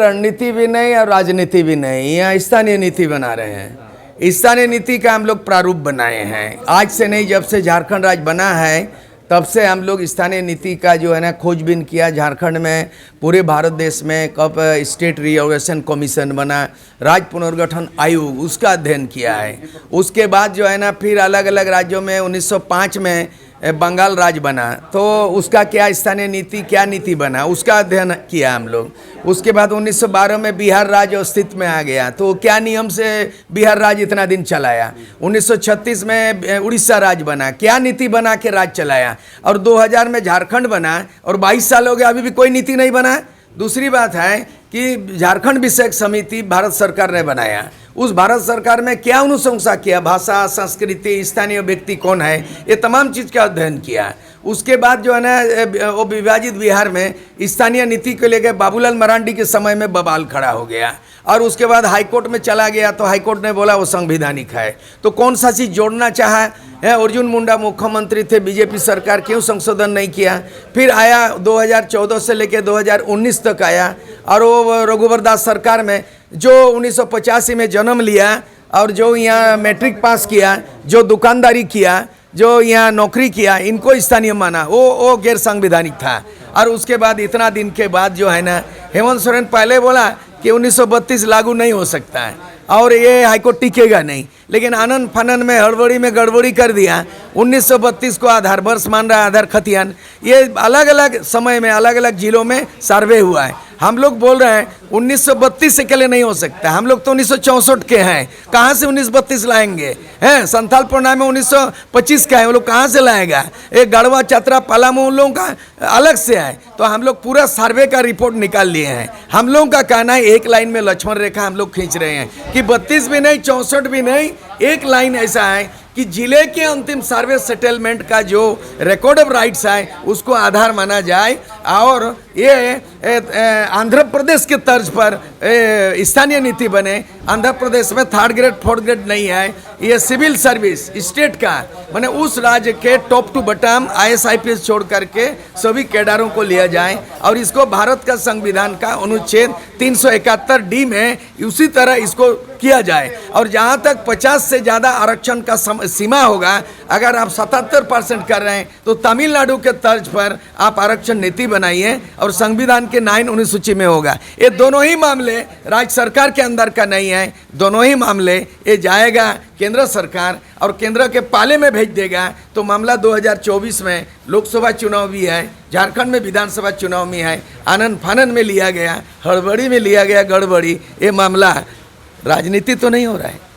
रणनीति भी नहीं और राजनीति भी नहीं, यहाँ स्थानीय नीति बना रहे हैं। स्थानीय नीति का हम लोग प्रारूप बनाए हैं। आज से नहीं, जब से झारखंड राज्य बना है तब से हम लोग स्थानीय नीति का जो है ना खोजबीन किया। झारखंड में, पूरे भारत देश में कब स्टेट रिओर्गेनाइजेशन कमीशन बना, राज्य पुनर्गठन आयोग, उसका अध्ययन किया है। उसके बाद जो है ना फिर अलग अलग राज्यों में 1905 में बंगाल राज्य बना, तो उसका क्या स्थानीय नीति, क्या नीति बना, उसका अध्ययन किया हम लोग। उसके बाद 1912 में बिहार राज्य अस्तित्व में आ गया, तो क्या नियम से बिहार राज्य इतना दिन चलाया। 1936 में उड़ीसा राज्य बना, क्या नीति बना के राज्य चलाया। और 2000 में झारखंड बना और 22 साल हो गया, अभी भी कोई नीति नहीं बना। दूसरी बात है कि झारखंड विषयक समिति भारत सरकार ने बनाया। उस भारत सरकार में क्या अनुशंसा किया, भाषा, संस्कृति, स्थानीय व्यक्ति कौन है, ये तमाम चीज़ का अध्ययन किया। उसके बाद जो है ना वो विभाजित बिहार में स्थानीय नीति को लेकर बाबूलाल मरांडी के समय में बवाल खड़ा हो गया और उसके बाद हाईकोर्ट में चला गया, तो हाईकोर्ट ने बोला वो संवैधानिक है। तो कौन सा चीज़ जोड़ना चाहा है, अर्जुन मुंडा मुख्यमंत्री थे, बीजेपी सरकार, क्यों संशोधन नहीं किया। फिर आया 2014 से लेकर 2019 तक आया, और वो रघुवर दास सरकार में जो 1985 में जन्म लिया और जो यहाँ मैट्रिक पास किया, जो दुकानदारी किया, जो यहाँ नौकरी किया, इनको स्थानीय माना, वो गैर संवैधानिक था। और उसके बाद इतना दिन के बाद जो है ना हेमंत सोरेन पहले बोला कि 1932 लागू नहीं हो सकता है और ये हाईकोर्ट टिकेगा नहीं, लेकिन आनंद फानन में हड़बड़ी में गड़बड़ी कर दिया। 1932 को आधार वर्ष मान रहा है, आधार खतियान। ये अलग अलग समय में अलग अलग जिलों में सर्वे हुआ है। हम लोग बोल रहे हैं 1932 से के नहीं हो सकता, हम लोग तो 1964 के हैं, कहाँ से 1932 लाएंगे हैं। संथाल प्रणाम में 1925 का है, वो लोग कहाँ से लाएगा। एक गढ़वा, चतरा, पलामू उन लोगों का अलग से है। तो हम लोग पूरा सर्वे का रिपोर्ट निकाल लिए हैं। हम लोगों का कहना है एक लाइन में लक्ष्मण रेखा हम लोग खींच रहे हैं कि 32 भी नहीं, 64 भी नहीं, एक लाइन ऐसा है कि जिले के अंतिम सर्वे सेटलमेंट का जो रिकॉर्ड ऑफ राइट्स है उसको आधार माना जाए। और ये आंध्र प्रदेश के तर्ज पर स्थानीय नीति बने। आंध्र प्रदेश में 3rd ग्रेड 4th ग्रेड नहीं है, ये सिविल सर्विस स्टेट का, माने उस राज्य के top to bottom IAS IPS छोड़ करके सभी कैडरों को लिया जाए। और इसको भारत का संविधान का अनुच्छेद 371D में उसी तरह इसको किया जाए। और जहाँ तक 50 से ज़्यादा आरक्षण का सीमा होगा, अगर आप 77% कर रहे हैं तो तमिलनाडु के तर्ज पर आप आरक्षण नीति बनाइए और संविधान के 9 अनुसूची में होगा। ये दोनों ही मामले राज्य सरकार के अंदर का नहीं है, दोनों ही मामले ये जाएगा केंद्र सरकार और केंद्र के पाले में भेज देगा। तो मामला 2024 में लोकसभा चुनाव भी है, झारखंड में विधानसभा चुनाव भी है, आनंद फानन में लिया गया, हड़बड़ी में लिया गया गड़बड़ी। ये मामला राजनीति तो नहीं हो रहा है।